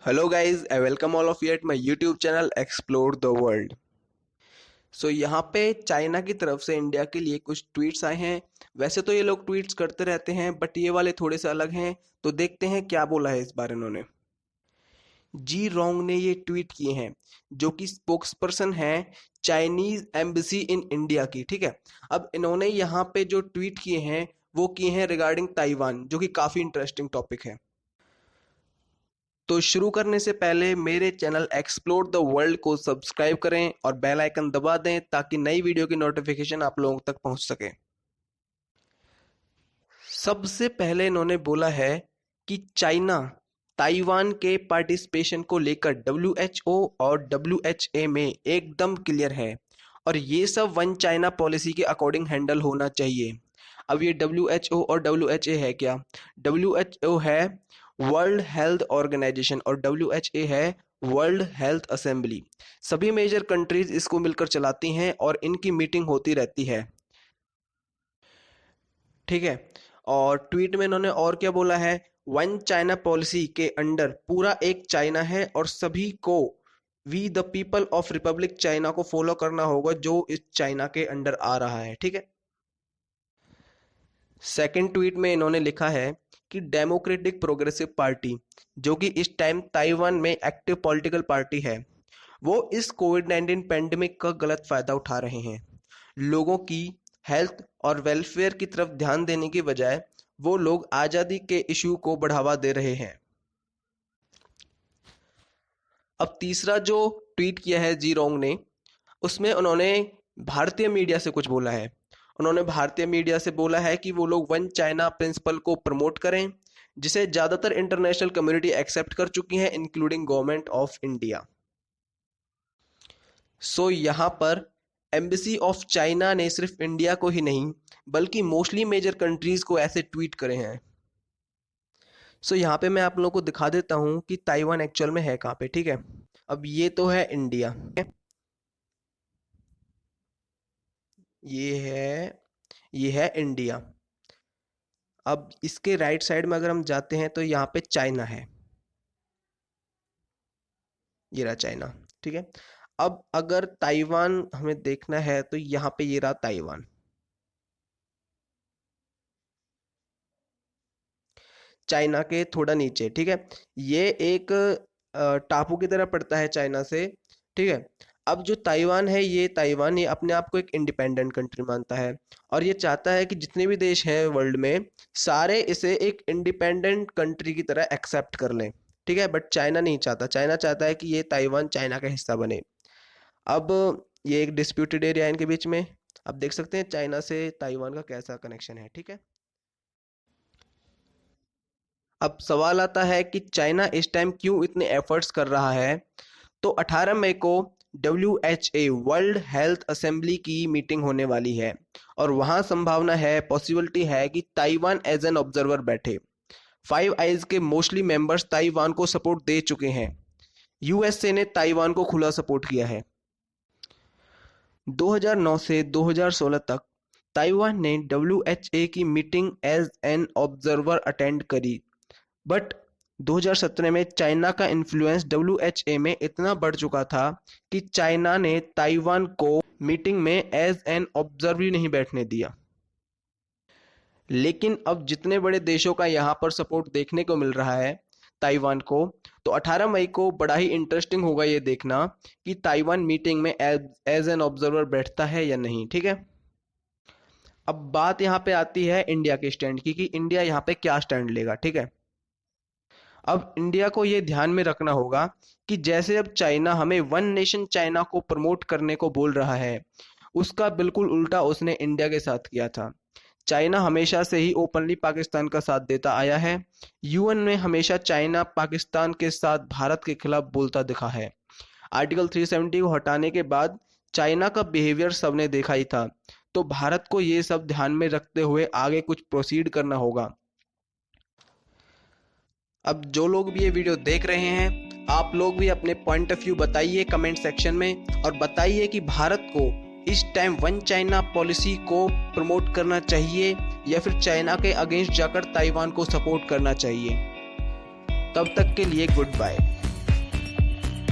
Hello guys, I welcome all of you at my YouTube channel Explore the World। यहाँ पे China की तरफ से इंडिया के लिए कुछ ट्वीट्स आए हैं। वैसे तो ये लोग ट्वीट्स करते रहते हैं बट ये वाले थोड़े से अलग हैं, तो देखते हैं क्या बोला है इस बार इन्होंने। जी रोंग ने ये ट्वीट किए हैं, जो कि स्पोक्स पर्सन है चाइनीज एम्बेसी इन इंडिया की। ठीक है, अब इन्होंने यहाँ पे जो ट्वीट किए हैं वो किए हैं रिगार्डिंग ताइवान, जो कि काफ़ी इंटरेस्टिंग टॉपिक है। तो शुरू करने से पहले मेरे चैनल एक्सप्लोर द वर्ल्ड को सब्सक्राइब करें और बेल आइकन दबा दें ताकि नई वीडियो की नोटिफिकेशन आप लोगों तक पहुंच सके। सबसे पहले इन्होंने बोला है कि चाइना ताइवान के पार्टिसिपेशन को लेकर डब्ल्यूएचओ और डब्ल्यूएचए में एकदम क्लियर है और ये सब वन चाइना पॉलिसी के अकॉर्डिंग हैंडल होना चाहिए। अब ये डब्ल्यूएचओ और डब्ल्यूएचए है क्या? डब्ल्यूएचओ है वर्ल्ड हेल्थ ऑर्गेनाइजेशन और डब्ल्यूएचए है वर्ल्ड हेल्थ असेंबली। सभी मेजर कंट्रीज इसको मिलकर चलाती हैं और इनकी मीटिंग होती रहती है। ठीक है, और ट्वीट में इन्होंने और क्या बोला है, वन चाइना पॉलिसी के अंडर पूरा एक चाइना है और सभी को we the people of republic China को फॉलो करना होगा जो इस चाइना के अंडर आ रहा है। ठीक है, सेकंड ट्वीट में इन्होंने लिखा है कि डेमोक्रेटिक प्रोग्रेसिव पार्टी, जो कि इस टाइम ताइवान में एक्टिव पॉलिटिकल पार्टी है, वो इस कोविड-19 पैंडेमिक का गलत फायदा उठा रहे हैं। लोगों की हेल्थ और वेलफेयर की तरफ ध्यान देने की बजाय वो लोग आज़ादी के इशू को बढ़ावा दे रहे हैं। अब तीसरा जो ट्वीट किया है जी रोंग ने, उसमें उन्होंने भारतीय मीडिया से कुछ बोला है। उन्होंने भारतीय मीडिया से बोला है कि वो लोग वन चाइना प्रिंसिपल को प्रमोट करें, जिसे ज़्यादातर इंटरनेशनल कम्युनिटी एक्सेप्ट कर चुकी है इंक्लूडिंग गवर्नमेंट ऑफ इंडिया। यहाँ पर एम्बेसी ऑफ चाइना ने सिर्फ इंडिया को ही नहीं बल्कि मोस्टली मेजर कंट्रीज को ऐसे ट्वीट करे हैं। यहाँ पे मैं आप लोगों को दिखा देता हूँ कि ताइवान एक्चुअल में है कहाँ पे। ठीक है, अब ये तो है इंडिया, ये है इंडिया। अब इसके राइट साइड में अगर हम जाते हैं तो यहाँ पे चाइना है, ये रहा चाइना। ठीक है, अब अगर ताइवान हमें देखना है तो यहाँ पे ये रहा ताइवान। चाइना के थोड़ा नीचे। ठीक है, ये एक टापू की तरह पड़ता है चाइना से। ठीक है, अब जो ताइवान है, ये अपने आप को एक इंडिपेंडेंट कंट्री मानता है और ये चाहता है कि जितने भी देश हैं वर्ल्ड में सारे इसे एक इंडिपेंडेंट कंट्री की तरह एक्सेप्ट कर लें। ठीक है, बट चाइना नहीं चाहता। चाइना चाहता है कि ये ताइवान चाइना का हिस्सा बने। अब ये एक डिस्प्यूटेड एरिया है इनके बीच में। अब देख सकते हैं चाइना से ताइवान का कैसा कनेक्शन है। ठीक है, अब सवाल आता है कि चाइना इस टाइम क्यों इतने एफर्ट्स कर रहा है। तो 18 मई को WHA वर्ल्ड हेल्थ असेंबली की मीटिंग होने वाली है और वहां संभावना है, पॉसिबिलिटी है कि ताइवान एज एन ऑब्जर्वर बैठे। फाइव आइज के मोस्टली मेंबर्स ताइवान को सपोर्ट दे चुके हैं। यूएसए ने ताइवान को खुला सपोर्ट किया है। 2009 से 2016 तक ताइवान ने WHA की meeting as an observer attend करी, बट 2017 में चाइना का इन्फ्लुएंस WHA में इतना बढ़ चुका था कि चाइना ने ताइवान को मीटिंग में एज एन ऑब्जर्वर ही नहीं बैठने दिया। लेकिन अब जितने बड़े देशों का यहाँ पर सपोर्ट देखने को मिल रहा है ताइवान को, तो 18 मई को बड़ा ही इंटरेस्टिंग होगा ये देखना कि ताइवान मीटिंग में एज एन ऑब्जर्वर बैठता है या नहीं। ठीक है, अब बात यहाँ पे आती है इंडिया के स्टैंड की कि इंडिया यहाँ पे क्या स्टैंड लेगा। ठीक है, अब इंडिया को ये ध्यान में रखना होगा कि जैसे अब चाइना हमें वन नेशन चाइना को प्रमोट करने को बोल रहा है, उसका बिल्कुल उल्टा उसने इंडिया के साथ किया था। चाइना हमेशा से ही ओपनली पाकिस्तान का साथ देता आया है। यूएन में हमेशा चाइना पाकिस्तान के साथ भारत के खिलाफ बोलता दिखा है। आर्टिकल 370 को हटाने के बाद चाइना का बिहेवियर सबने देखा ही था, तो भारत को ये सब ध्यान में रखते हुए आगे कुछ प्रोसीड करना होगा। अब जो लोग भी ये वीडियो देख रहे हैं, आप लोग भी अपने पॉइंट ऑफ व्यू बताइए कमेंट सेक्शन में और बताइए कि भारत को इस टाइम वन चाइना पॉलिसी को प्रमोट करना चाहिए या फिर चाइना के अगेंस्ट जाकर ताइवान को सपोर्ट करना चाहिए। तब तक के लिए गुड बाय।